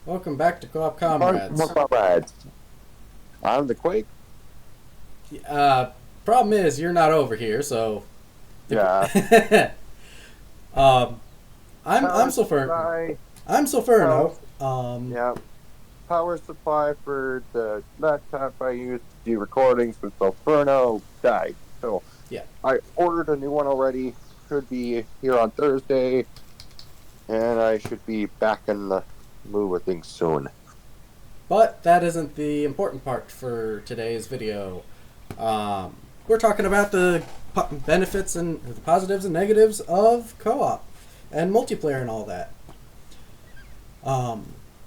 Welcome back to Co-op Comrades. Comrades. I'm the Quake. Uh, Problem is, you're not over here, so. Yeah. um, I'm Power Soulfrno. supply. I'm Power. Soulfrno. Yeah. Power supply for the laptop I use to do recordings with Soulfrno died. So Yeah, I ordered a new one already. Should be here on Thursday, and I should be back in the mood with things soon. but that isn't the important part for today's video. Um, we're talking about the benefits and the positives and negatives of co-op and multiplayer and all that.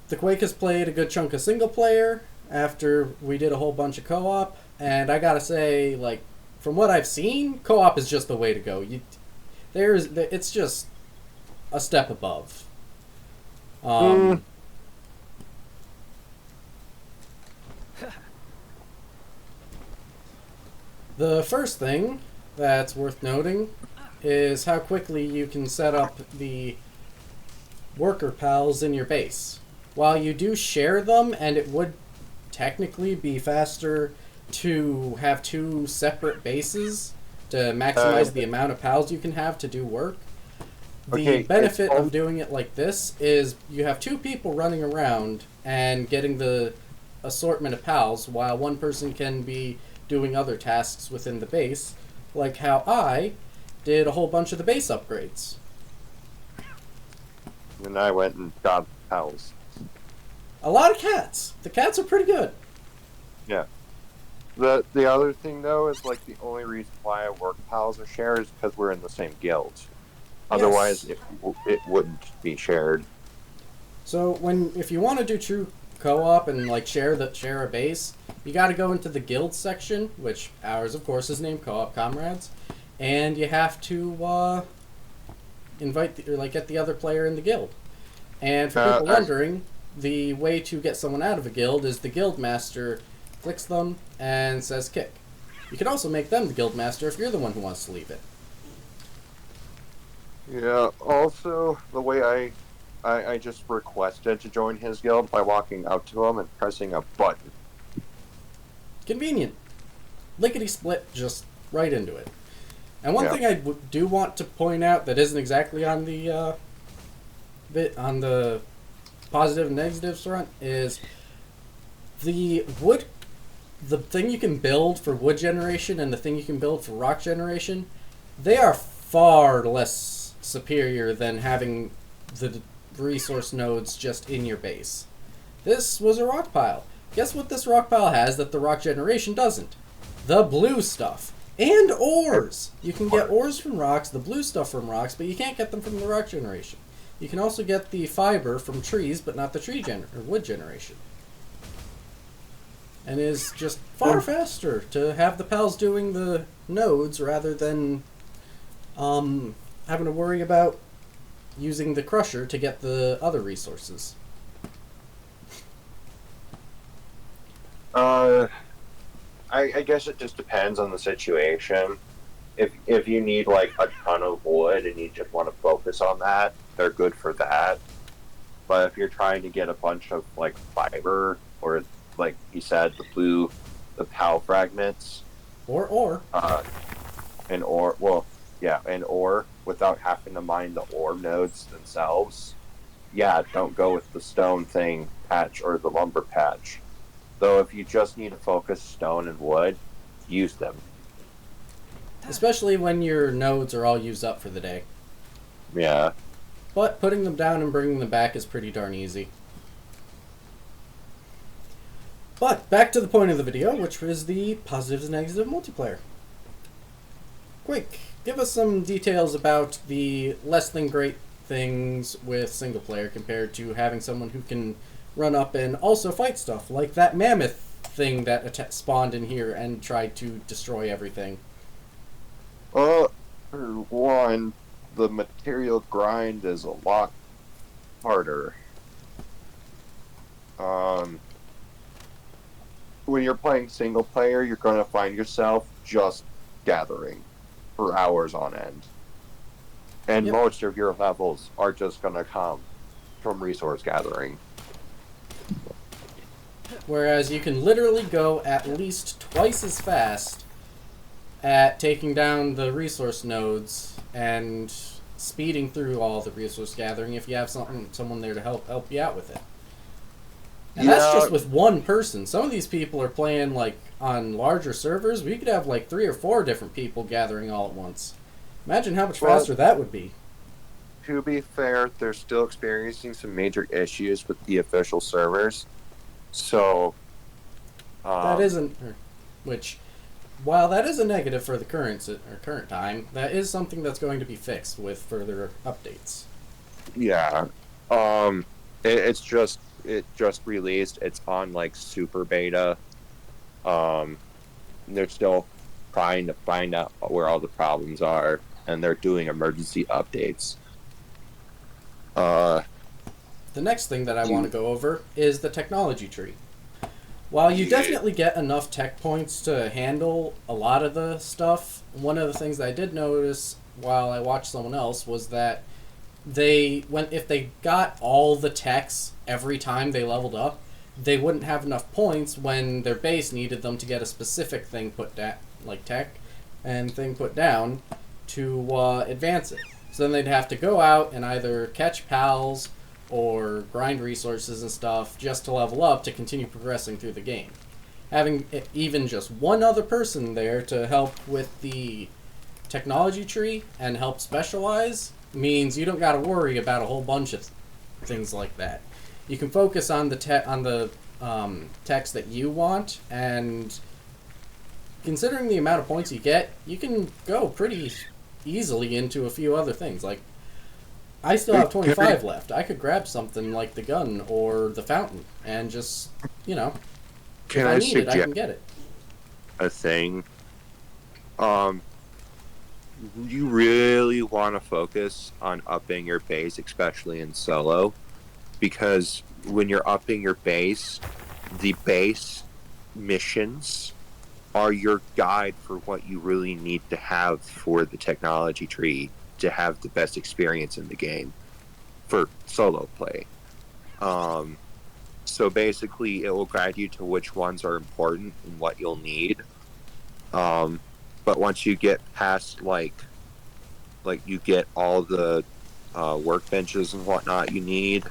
The Quake has played a good chunk of single player after we did a whole bunch of co-op, and I gotta say, like, from what I've seen, co-op is just the way to go. It's just a step above. Hmm. Um, the first thing that's worth noting is how quickly you can set up the worker pals in your base. While you do share them, and it would technically be faster to have two separate bases to maximize the amount of pals you can have to do work. The Okay. benefit of doing it like this is you have two people running around and getting the assortment of pals while one person can be doing other tasks within the base, like how I did a whole bunch of the base upgrades. And I went and got pals. A lot of cats. The cats are pretty good. Yeah. The other thing though is like the only reason why I work pals are shared is because we're in the same guild. Otherwise, Yes. it wouldn't be shared. So if you want to do true co-op and like share a base, you got to go into the guild section, which ours of course is named Co-op Comrades, and you have to get the other player in the guild. And for people wondering, the way to get someone out of a guild is the guild master clicks them and says kick. You can also make them the guild master if you're the one who wants to leave it. Yeah. Also, the way I just requested to join his guild by walking out to him and pressing a button. Convenient. Lickety split, just right into it. And one Yeah. thing I do want to point out that isn't exactly on the positive and negatives front is the wood. The thing you can build for wood generation and the thing you can build for rock generation, they are far less superior than having the resource nodes just in your base. This was a rock pile. Guess what this rock pile has that the rock generation doesn't? The blue stuff. And ores! You can get ores from rocks, the blue stuff from rocks, but you can't get them from the rock generation. You can also get the fiber from trees, but not the wood generation. And is just far faster to have the pals doing the nodes rather than having to worry about using the crusher to get the other resources. I guess it just depends on the situation. If you need like a ton of wood and you just want to focus on that, they're good for that. But if you're trying to get a bunch of like fiber or like he said, the PAL fragments, Or. and ore, well, yeah, and ore without having to mine the ore nodes themselves, yeah, don't go with the stone thing patch or the lumber patch. Though if you just need to focus stone and wood, use them. Especially when your nodes are all used up for the day. Yeah. But putting them down and bringing them back is pretty darn easy. But back to the point of the video, which is the positives and negatives of multiplayer. Quick, give us some details about the less than great things with single player compared to having someone who can run up and also fight stuff, like that mammoth thing that spawned in here and tried to destroy everything. For one, the material grind is a lot harder. When you're playing single player, you're going to find yourself just gathering for hours on end. And Yep. most of your levels are just going to come from resource gathering. Whereas you can literally go at least twice as fast at taking down the resource nodes and speeding through all the resource gathering if you have someone there to help you out with it. And that's Yeah, just with one person. Some of these people are playing like on larger servers. We could have like 3 or 4 different people gathering all at once. Imagine how much faster that would be. to be fair, they're still experiencing some major issues with the official servers. So, That um, isn't, which, while that is a negative for the current time, that is something that's going to be fixed with further updates. yeah, it just released. It's on like super beta. Um, they're still trying to find out where all the problems are, and they're doing emergency updates. Uh, The next thing that I want to you, go over is the technology tree. While you yeah, definitely get enough tech points to handle a lot of the stuff, one of the things that I did notice while I watched someone else was that if they got all the techs every time they leveled up, they wouldn't have enough points when their base needed them to get a specific thing put down, like tech and thing put down, to advance it. So then they'd have to go out and either catch pals or grind resources and stuff just to level up to continue progressing through the game. Having even just one other person there to help with the technology tree and help specialize means you don't got to worry about a whole bunch of things like that. You can focus on the text that you want, and considering the amount of points you get, you can go pretty easily into a few other things. Like, I still have 25 left. I could grab something like the gun or the fountain and just, you know, if can I I need it, I suggest can get it. a thing? Um, you really want to focus on upping your base, especially in solo, because when you're upping your base, the base missions are your guide for what you really need to have for the technology tree to have the best experience in the game for solo play. Um, so basically, it will guide you to which ones are important and what you'll need. Um, but once you get past like you get all the workbenches and whatnot you need,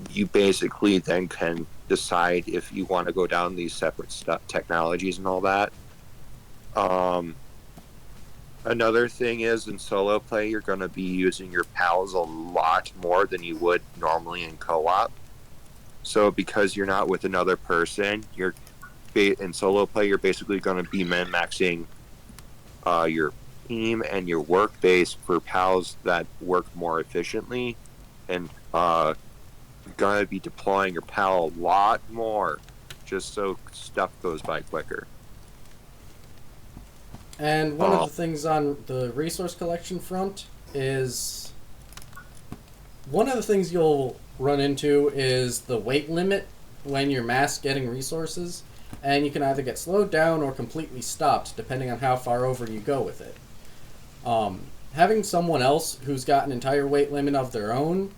you basically then can decide if you want to go down these separate technologies and all that. Um, Another thing is in solo play, you're going to be using your pals a lot more than you would normally in co-op. So because you're not with another person, you're in solo play, you're basically going to be min-maxing your team and your work base for pals that work more efficiently, and going to be deploying your pal a lot more just so stuff goes by quicker. And one of Uh, the things on the resource collection front is one of the things you'll run into is the weight limit when you're mass getting resources, and you can either get slowed down or completely stopped depending on how far over you go with it. Having someone else who's got an entire weight limit of their own,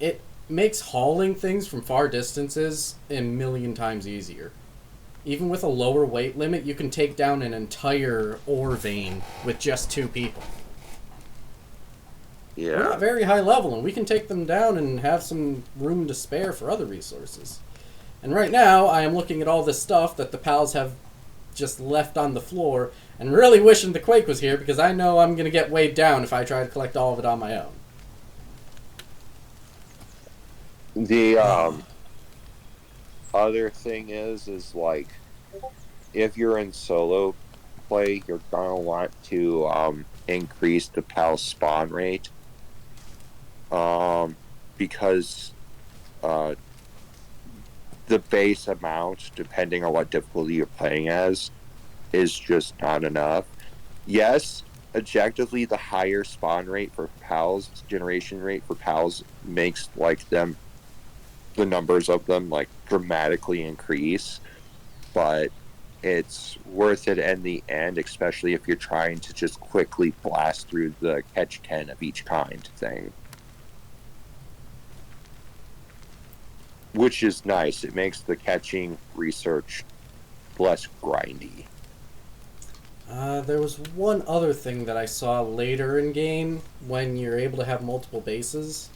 it makes hauling things from far distances a million times easier. Even with a lower weight limit, you can take down an entire ore vein with just 2 people. We're yeah. not very high level, and we can take them down and have some room to spare for other resources. And right now, I am looking at all this stuff that the pals have just left on the floor, and really wishing the Quake was here because I know I'm going to get weighed down if I try to collect all of it on my own. The other thing is like if you're in solo play, you're gonna want to increase the pal spawn rate, because uh, the base amount, depending on what difficulty you're playing as, is just not enough. Yes, objectively, the higher spawn rate for pals, generation rate for pals, makes like them the numbers of them like dramatically increase, but it's worth it in the end, especially if you're trying to just quickly blast through the catch 10 of each kind thing. which is nice. It makes the catching research less grindy. There was one other thing that I saw later in game when you're able to have multiple bases.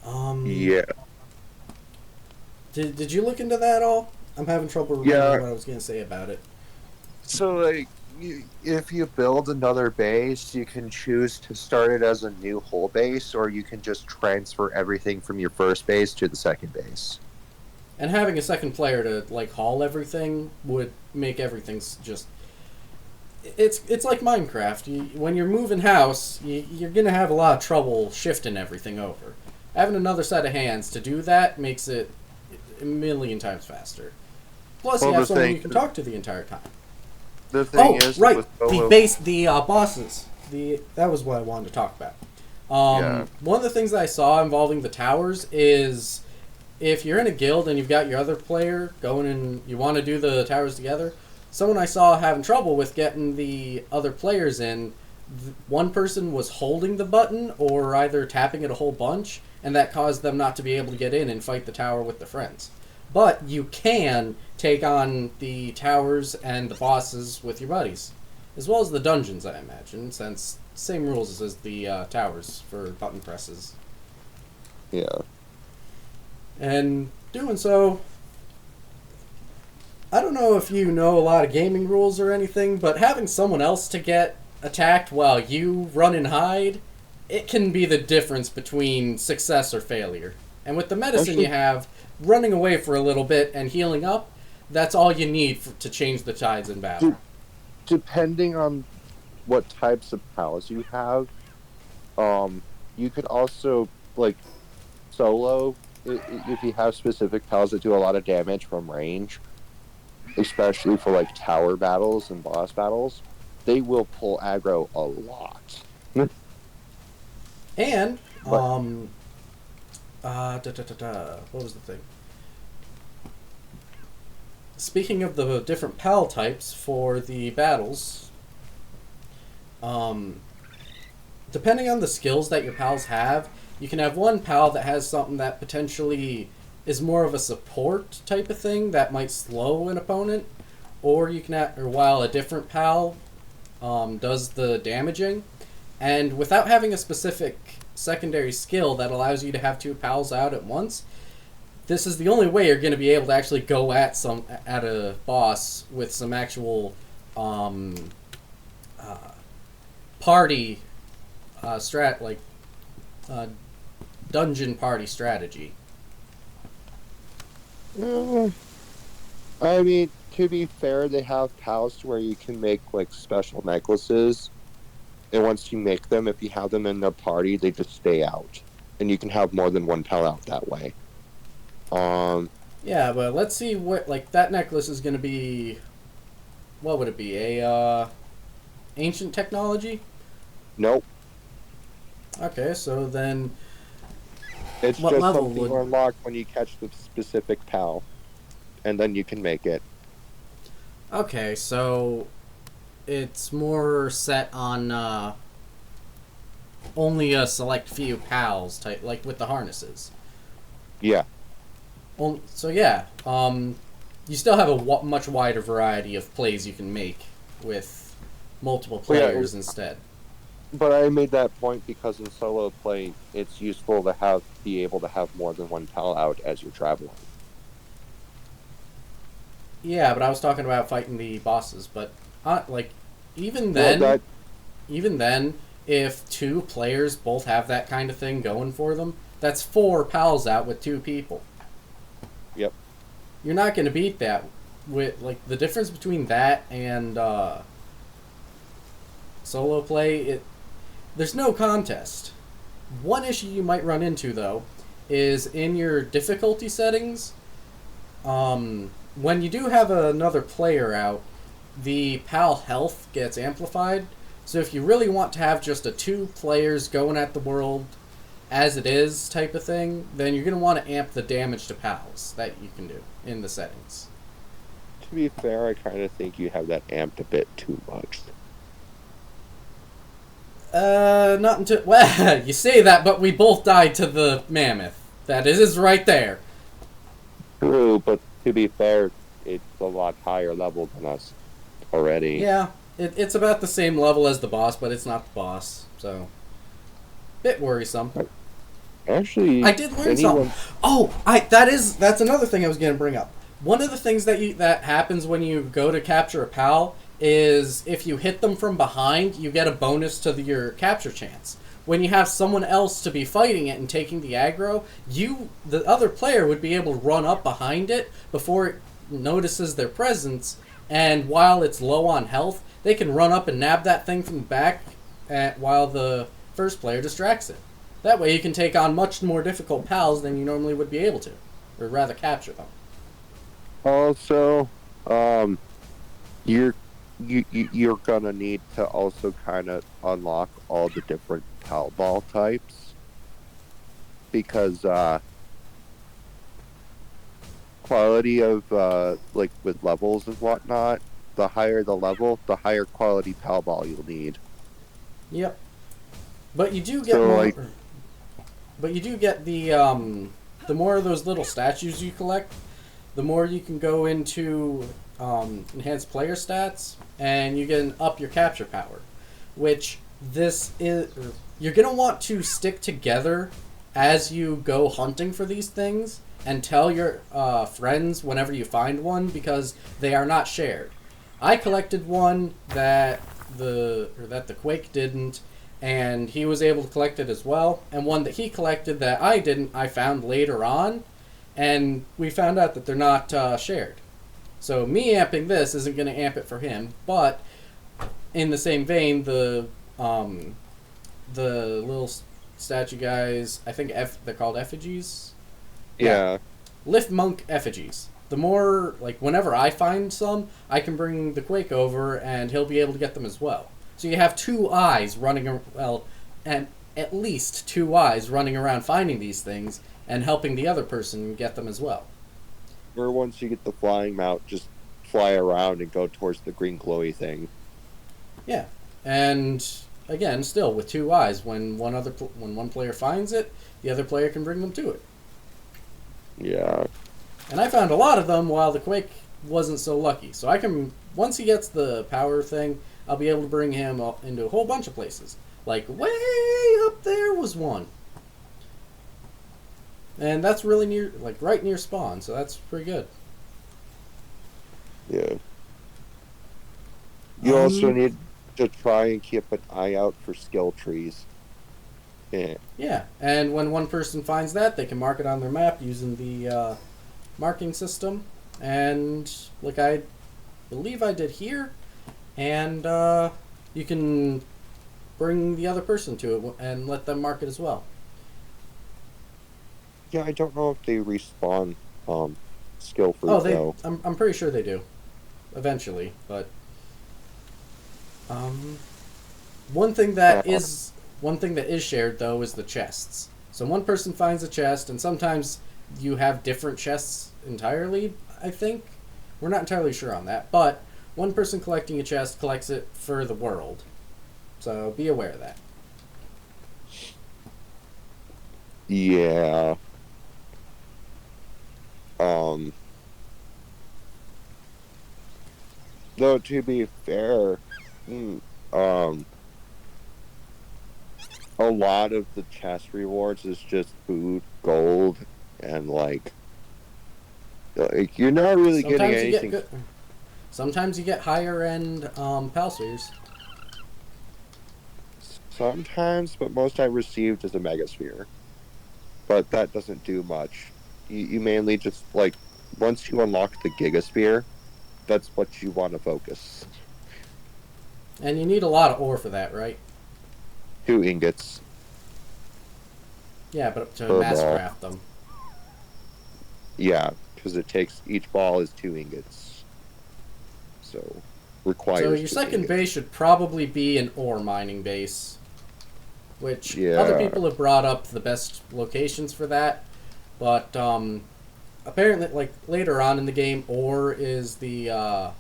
Yeah. Did you look into that at all? I'm having trouble remembering what I was going to say about it. So, like, if you build another base, you can choose to start it as a new whole base, or you can just transfer everything from your first base to the second base. And having a second player to like haul everything would make everything just. It's like Minecraft. When you're moving house, you're gonna have a lot of trouble shifting everything over. Having another set of hands to do that makes it a million times faster. Plus, you have someone you can talk to the entire time. The thing is, right, the bosses. That was what I wanted to talk about. One of the things that I saw involving the towers is if you're in a guild and you've got your other player going and you want to do the towers together, someone I saw having trouble with getting the other players in, one person was holding the button or either tapping it a whole bunch, and that caused them not to be able to get in and fight the tower with their friends. But you can take on the towers and the bosses with your buddies, as well as the dungeons, I imagine, since same rules as the towers for button presses. Yeah. And doing so, I don't know if you know a lot of gaming rules or anything, but having someone else to get attacked while you run and hide, it can be the difference between success or failure. And with the medicine you have, running away for a little bit and healing up, that's all you need to change the tides in battle. Depending on what types of pals you have, you could also, like, solo, if you have specific pals that do a lot of damage from range, especially for, like, tower battles and boss battles, they will pull aggro a lot. And, what was the thing? Speaking of the different PAL types for the battles, depending on the skills that your pals have, you can have one pal that has something that potentially is more of a support type of thing that might slow an opponent, or you can while a different pal does the damaging, and without having a specific secondary skill that allows you to have two pals out at once, this is the only way you're going to be able to actually go at a boss with some actual party dungeon party strategy. I mean, to be fair, they have pals where you can make, like, special necklaces, and once you make them, if you have them in their party, they just stay out, and you can have more than one pal out that way. Yeah, but let's see what, like, that necklace is going to be. What would it be? Ancient technology? Nope. Okay, so then. It's just something you unlock when you catch the specific pal, and then you can make it. Okay, so it's more set on only a select few pals type, like with the harnesses. Yeah. So yeah, you still have a much wider variety of plays you can make with multiple players instead. But I made that point because in solo play, it's useful to be able to have more than one pal out as you're traveling. Yeah, but I was talking about fighting the bosses. But even then, if two players both have that kind of thing going for them, that's 4 pals out with 2 people. Yep. You're not going to beat that. With like the difference between that and solo play, there's no contest. One issue you might run into though is in your difficulty settings. When you do have another player out, the PAL health gets amplified. So if you really want to have just 2 players going at the world as it is type of thing, then you're going to want to amp the damage to PALs that you can do in the settings. To be fair, I kind of think you have that amped a bit too much. Not until... Well, you say that, but we both died to the mammoth. That is right there. True, but to be fair, it's a lot higher level than us already. Yeah, it's about the same level as the boss, but it's not the boss, so bit worrisome. I Actually, did learn something. anyone. Oh, that's another thing I was going to bring up. One of the things that happens when you go to capture a pal is if you hit them from behind, you get a bonus to your capture chance. When you have someone else to be fighting it and taking the aggro, the other player would be able to run up behind it before it notices their presence, and while it's low on health, they can run up and nab that thing from the back while the first player distracts it. That way you can take on much more difficult pals than you normally would be able to, or rather capture them. Also, um, you're you're gonna need to also kind of unlock all the different Pal Ball types because quality of like with levels and whatnot, the higher the level, the higher quality Pal Ball you'll need. Yep. But you do get So more. like But you do get the more of those little statues you collect, the more you can go into enhanced player stats, and you can up your capture power. Which this is, you're gonna want to stick together as you go hunting for these things, and tell your friends whenever you find one because they are not shared. I collected one that the Quake didn't, and he was able to collect it as well. And one that he collected that I didn't, I found later on, and we found out that they're not shared. So me amping this isn't going to amp it for him, but in the same vein, the little statue guys, I think they're called effigies. Yeah, yeah, lift monk effigies. The more, like, whenever I find some, I can bring the Quake over and he'll be able to get them as well. So you have two eyes running, well, and at least two eyes running around finding these things and helping the other person get them as well. or once you get the flying mount, just fly around and go towards the green glowy thing. Yeah, and again, still with two eyes, when one player finds it, the other player can bring them to it. Yeah, And I found a lot of them while the Quake wasn't so lucky. So I can, once he gets the power thing, I'll be able to bring him up into a whole bunch of places. Like way up there was one, and that's really near, like right near spawn. So that's pretty good. yeah. You also Um, need to try and keep an eye out for skill trees. Yeah. yeah, and when one person finds that, they can mark it on their map using the marking system. And like I believe I did here, and you can bring the other person to it and let them mark it as well. Yeah, I don't know if they respawn skill Oh, fruit though. I'm pretty sure they do eventually, but um, one thing that Uh, is one thing that is shared though is the chests. So one person finds a chest, and sometimes you have different chests entirely. I think we're not entirely sure on that, but one person collecting a chest collects it for the world. So be aware of that. yeah. Um though to be fair, mm, um a lot of the chest rewards is just food, gold, and like you're not really getting Sometimes you get anything. good. Sometimes you get higher end palspheres. Sometimes, but most I received is a megasphere. But that doesn't do much. You mainly just like once you unlock the gigasphere, that's what you want to focus. And you need a lot of ore for that, right? 2 ingots Yeah, but to per mass ball. craft them. Yeah, because it takes each ball is 2 ingots, so So requires your two second ingots. base should probably be an ore mining base, which other Yeah. people have brought up the best locations for that. But apparently, like later on in the game, ore is the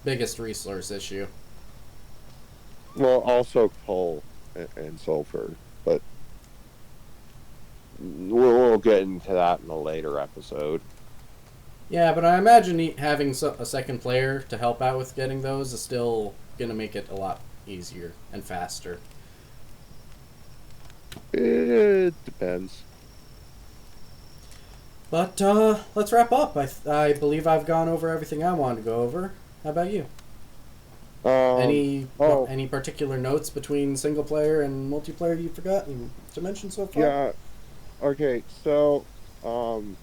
biggest resource issue. Well, also coal and sulfur, but we'll get into that in a later episode. Yeah, but I imagine having a second player to help out with getting those is still gonna make it a lot easier and faster. It depends. But let's wrap up. I believe I've gone over everything I wanted to go over. How about you? Um, oh, Any particular notes between single player and multiplayer you forgot to mention so far? yeah. Okay, so, um,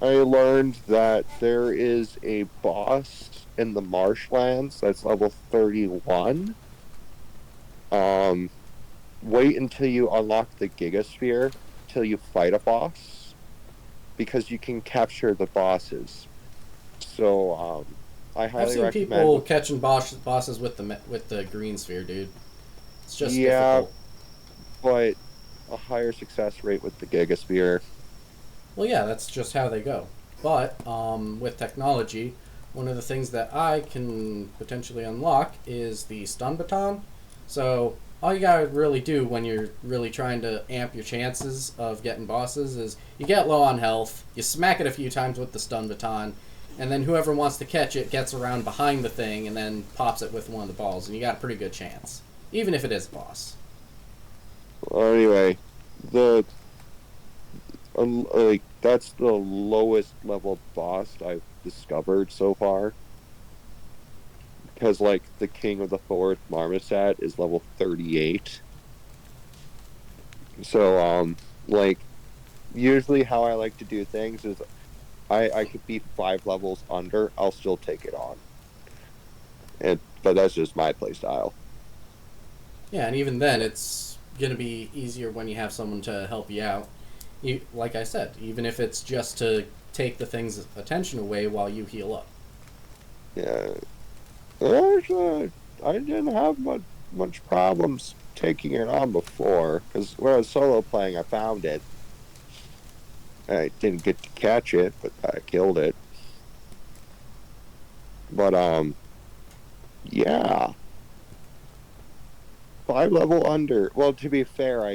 I learned that there is a boss in the marshlands that's level 31. Um, Wait until you unlock the Gigasphere till you fight a boss because you can capture the bosses. So, I I've highly seen recommend. people catching bosses with the green sphere, dude. It's just Yeah, difficult. but a higher success rate with the Gigasphere. Well, yeah, that's just how they go. But with technology, one of the things that I can potentially unlock is the stun baton. So all you gotta really do when you're really trying to amp your chances of getting bosses is you get low on health, you smack it a few times with the stun baton, and then whoever wants to catch it gets around behind the thing and then pops it with one of the balls, and you got a pretty good chance, even if it is a boss. Well, anyway, the like that's the lowest level boss I've discovered so far. Because like the King of the Forest Marmoset is level 38. So like usually how I like to do things is I could be 5 levels under, I'll still take it on. And but that's just my play style. Yeah, and even then, it's gonna be easier when you have someone to help you out. Like I said, even if it's just to take the thing's attention away while you heal up. Yeah. Actually, I didn't have much problems taking it on before because when I was solo playing, I found it. I didn't get to catch it, but I killed it. But yeah, 5 level under. Well, to be fair,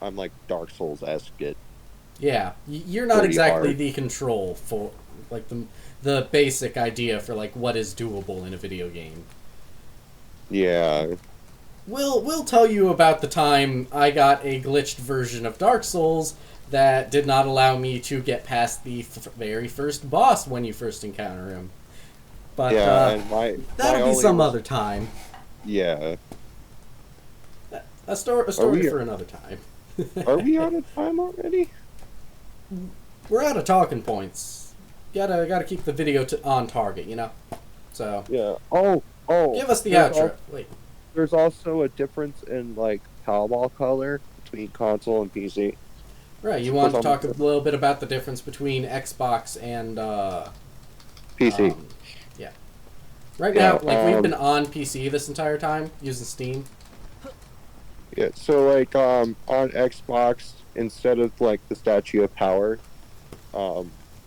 I'm like Dark Souls esque it Yeah, you're not pretty exactly hard. the control for like the basic idea for like what is doable in a video game. Yeah. We'll tell you about the time I got a glitched version of Dark Souls that did not allow me to get past the very first boss when you first encounter him. But Yeah, and my that'll be only some res- other time. yeah. A Are story we for another time. are we out of time already? We're out of talking points. Gotta keep the video on target, you know. So Yeah. Oh. give us the There's outro. also Wait, there's also a difference in like Palworld color between console and PC. right? You For wanted to some talk a little bit about the difference between Xbox and PC. um, yeah. Right Yeah. now, like we've been on PC this entire time using Steam. Yeah. So like on Xbox, instead of like the Statue of Power,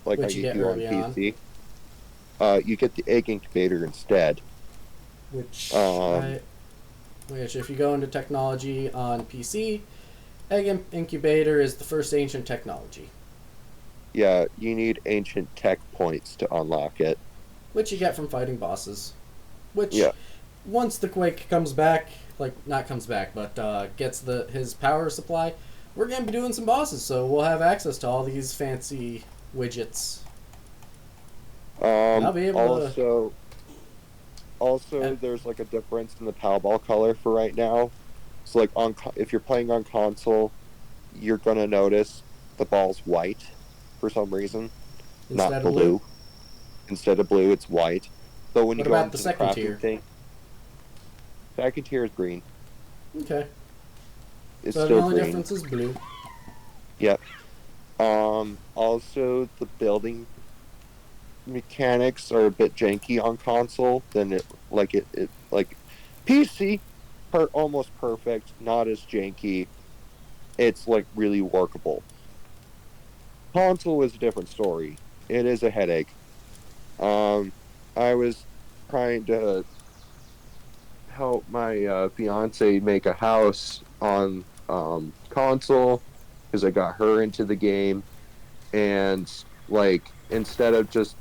like how Which you you get do on early on, PC, you get the egg incubator instead. which Um, I, which if you go into technology on PC, Egg Incubator is the first ancient technology, yeah, you need ancient tech points to unlock it. which you get from fighting bosses. Which Yeah. once the Quake comes back, like not comes back, but gets his power supply, we're gonna be doing some bosses, so we'll have access to all these fancy widgets. And I'll be able to. Also, And there's like a difference in the Powerball color for right now. So like if you're playing on console, you're gonna notice the ball's white for some reason, not instead of blue, blue. Instead of blue, it's white. So when you what go about the into the second crafting tier? thing, second tier is green. Okay, It's so the still only green. difference is blue. Yep. Also the building mechanics are a bit janky on console than it like PC almost perfect, not as janky. It's like really workable. Console is a different story. It is a headache. Um, I was trying to help my fiance make a house on console because I got her into the game, and Like, instead of just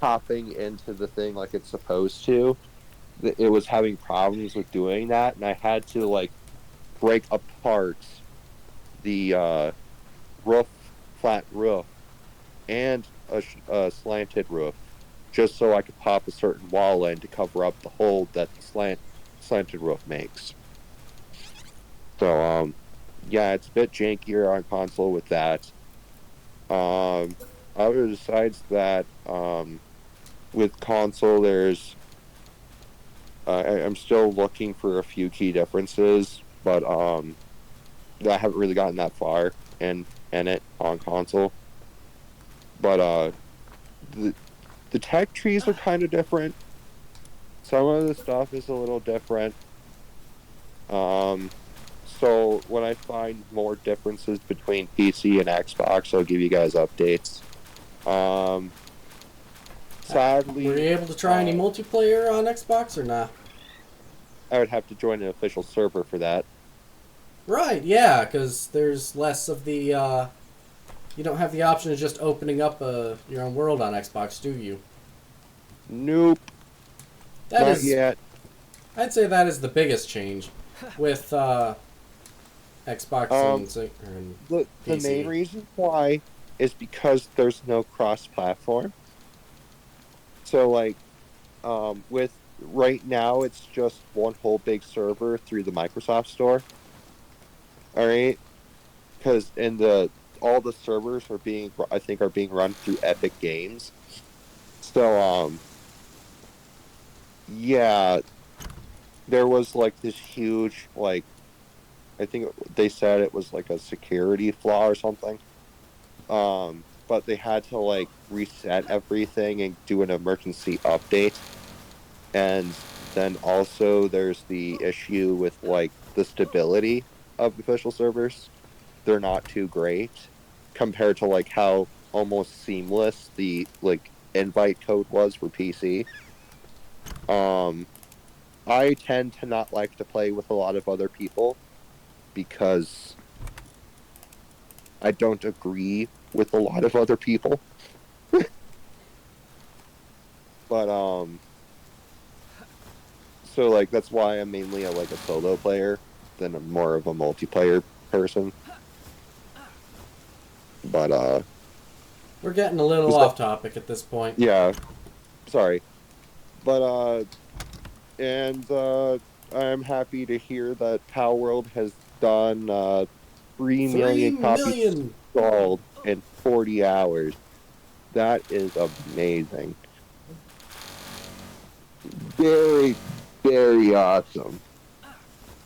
popping into the thing like it's supposed to, it was having problems with doing that, and I had to like break apart the roof, flat roof, and a slanted roof, just so I could pop a certain wall in to cover up the hole that the slanted roof makes. So yeah, it's a bit jankier on console with that. Um, other besides that, with console, there's I'm still looking for a few key differences, but I haven't really gotten that far in it on console. But the the tech trees are kind of different. Some of the stuff is a little different. Um, so when I find more differences between PC and Xbox, I'll give you guys updates. Um, Were you sadly, able to try any multiplayer on Xbox or not? I would have to join an official server for that. Right, yeah, because there's less of the. You don't have the option of just opening up your own world on Xbox, do you? Nope, That not is, yet. I'd say that is the biggest change with Xbox Um, and the main PC. reason why is because there's no cross platform. So like with right now it's just one whole big server through the Microsoft Store. All right, because in the all the servers are being I think are being run through Epic Games. So yeah, there was like this huge like I think they said it was like a security flaw or something. But they had to like reset everything and do an emergency update. And then also there's the issue with like the stability of official servers. They're not too great compared to like how almost seamless the like invite code was for PC. Um I tend to not like to play with a lot of other people because I don't agree with a lot of other people. But so like that's why I'm mainly like a solo player than I'm more of a multiplayer person. But We're getting a little that, off topic at this point. yeah, sorry. But and I'm happy to hear that Palworld has done 3 million Three copies million. sold in 40 hours. That is amazing. Very, very awesome.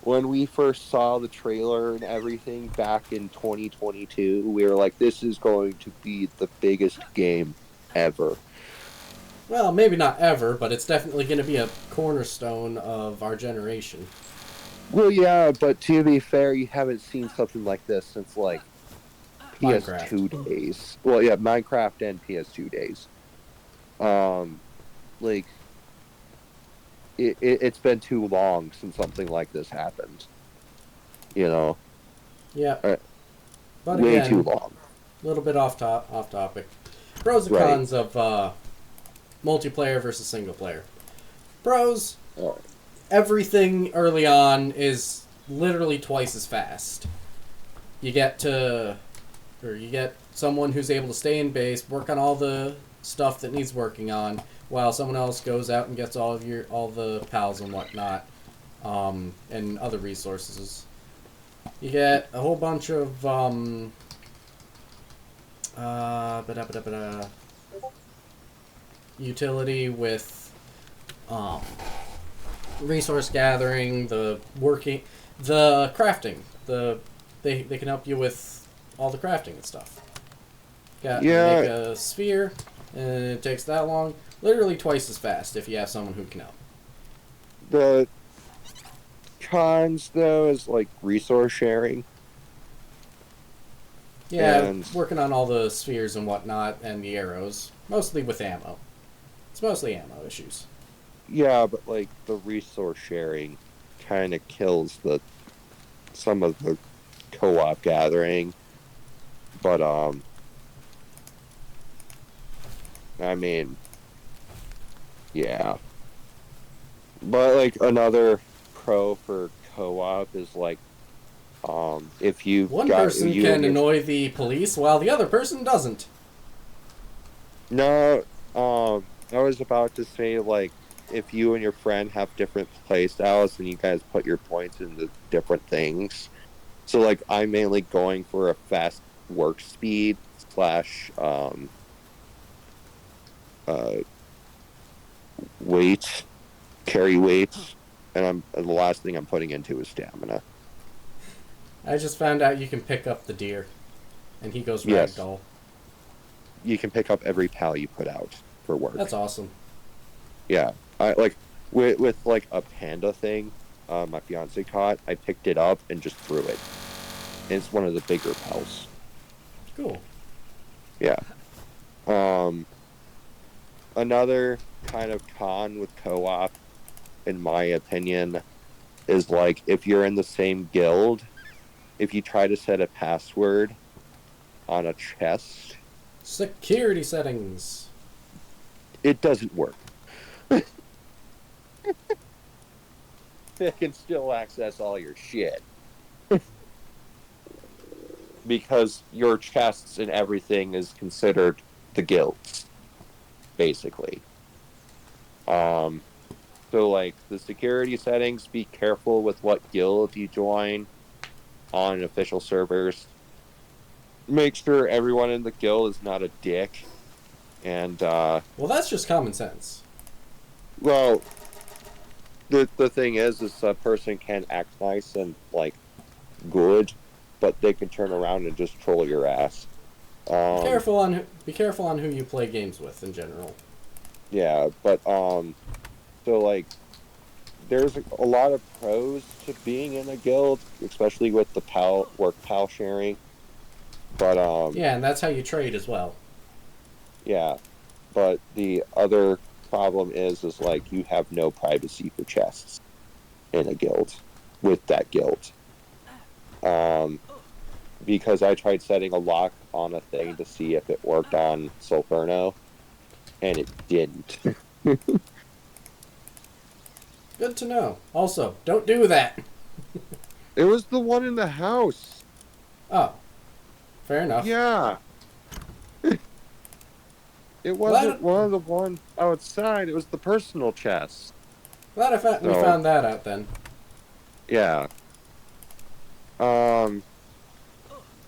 When we first saw the trailer and everything back in 2022, we were like, this is going to be the biggest game ever. Well, maybe not ever, but it's definitely going to be a cornerstone of our generation. Well, yeah, but to be fair, you haven't seen something like this since like Minecraft. PS2 days. Well, yeah, Minecraft and PS2 days. Um, like it's been too long since something like this happened. You know, Yeah, uh, but way too again, long. a little bit off topic. Pros and Right. cons of multiplayer versus single player. Pros: Oh, everything early on is literally twice as fast. You get to, or you get someone who's able to stay in base, work on all the stuff that needs working on, while someone else goes out and gets all the pals and whatnot, and other resources. You get a whole bunch of ba-da-ba-da-ba-da, utility with um, resource gathering, the working, the crafting. They can help you with all the crafting and stuff. Got to make yeah, a sphere, and it takes that long. Literally twice as fast if you have someone who can help. the cons though is like resource sharing Yeah, and working on all the spheres and whatnot, and the arrows, mostly with ammo. It's mostly ammo issues. yeah, but like the resource sharing kind of kills the some of the co-op gathering. But I mean, yeah. But like another pro for co-op is like, if you One got person you and can your annoy the police while the other person doesn't. no, I was about to say like if you and your friend have different play styles and you guys put your points into different things. So like I'm mainly going for a fast work speed slash uh weight carry weights, and the last thing I'm putting into is stamina. I just found out you can pick up the deer, and he goes Yes, ragdoll. you can pick up every pal you put out for That's work. awesome. Yeah, I like with like a panda thing. My fiance caught. I picked it up and just threw it. And it's one of the bigger pals. Cool. Yeah. Um, Another kind of con with co-op, in my opinion, is like if you're in the same guild, if you try to set a password on a chest, Security settings. it doesn't work. They can still access all your shit because your chests and everything is considered the guilds, basically. Um, so like the security settings, be careful with what guild you join on official servers. Make sure everyone in the guild is not a dick. And Well, that's just common sense. well, the thing is a person can act nice and like good, but they can turn around and just troll your ass. Um, Be careful on who you play games with in general. yeah, but so like there's a lot of pros to being in a guild, especially with the pal sharing. But Yeah, and that's how you trade as well. yeah, but the other problem is like you have no privacy for chests in a guild with that guild. Um, because I tried setting a lock on a thing to see if it worked on Soulfrno, and it didn't. Good to know. Also, don't do that. It was the one in the house. Oh, fair enough. Yeah, it Glad wasn't one of the one outside. It was the personal chest. we So found that out then. yeah. Um.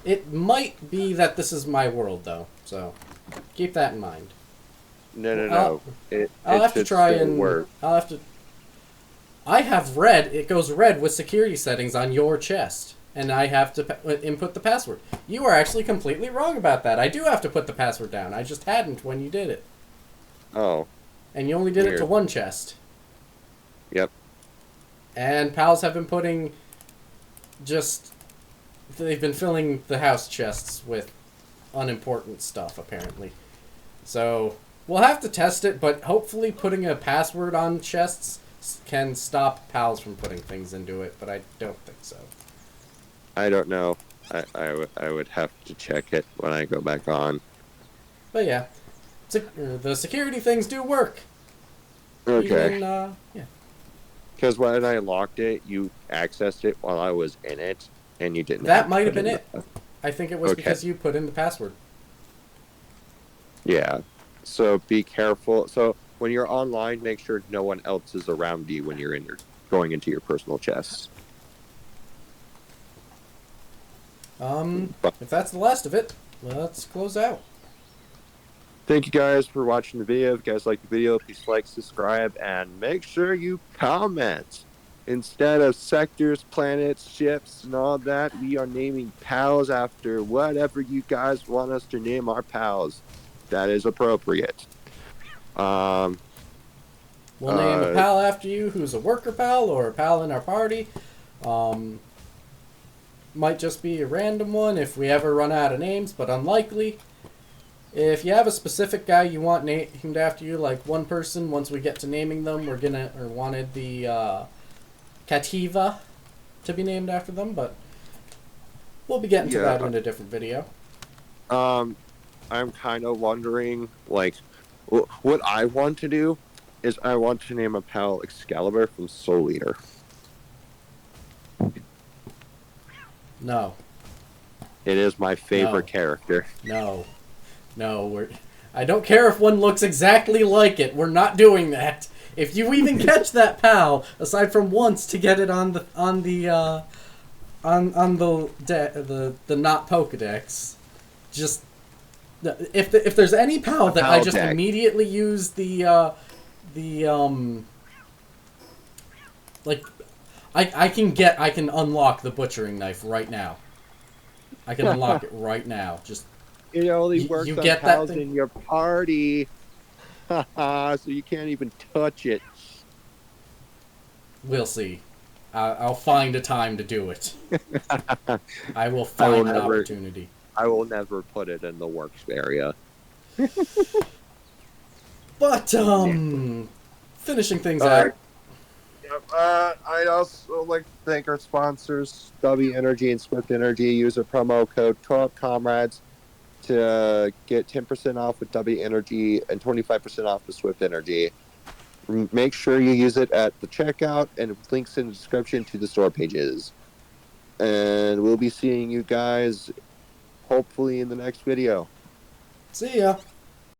It might be that this is my world though, so keep that in mind. No, no, I'll, no. It I'll it have to should try still and work. I'll have to. I have red. It goes red with security settings on your chest, and I have to input the password. You are actually completely wrong about that. I do have to put the password down. I just hadn't when you did it, Oh, and you only did it to weird. one chest. Yep. And pals have been putting just. They've been filling the house chests with unimportant stuff, apparently. So, we'll have to test it, but hopefully putting a password on chests can stop pals from putting things into it, but I don't think so. I don't know. I would have to check it when I go back on. But yeah, the security things do work. Okay. Even, yeah. Because when I locked it, you accessed it while I was in it, and you didn't That have to might have put been in it. I think it was Okay. because you put in the password. Yeah. So be careful. So when you're online, make sure no one else is around you when you're going into your personal chests. But If that's the last of it, let's close out. thank you guys for watching the video. If you guys like the video, please like, subscribe, and make sure you comment. Instead of sectors, planets, ships, and all that, we are naming pals after whatever you guys want us to name our pals. That is appropriate. Um, We'll name a uh, pal after you who's a worker pal or a pal in our party. Um, might just be a random one if we ever run out of names, but unlikely. If you have a specific guy you want named after you, like one person, once we get to naming them, wanted the Cativa to be named after them, but we'll be getting to that in a different video. I'm kind of wondering, like, What I want to do is I want to name a pal Excalibur from Soul Eater. No, It is my favorite No. character. no, no. I don't care if one looks exactly like it. We're not doing that. If you even catch that pal, aside from once to get it on the the not Pokedex, just if there's any pal that I Pal just deck. immediately use like I can unlock the butchering knife right now. I can unlock it right now. Just It only You- works you on get that pals thing? in your party. So you can't even touch it. we'll see. I'll find a time to do it. I will I will find an never. opportunity. I will never put it in the works area. But finishing things All out. right. Yep. I'd also like to thank our sponsors, W Energy and Swift Energy. Use a promo code 12Comrades to get 10% off with W Energy and 25% off with Swift Energy. Make sure you use it at the checkout and links in the description to the store pages. And we'll be seeing you guys hopefully in the next video. See ya.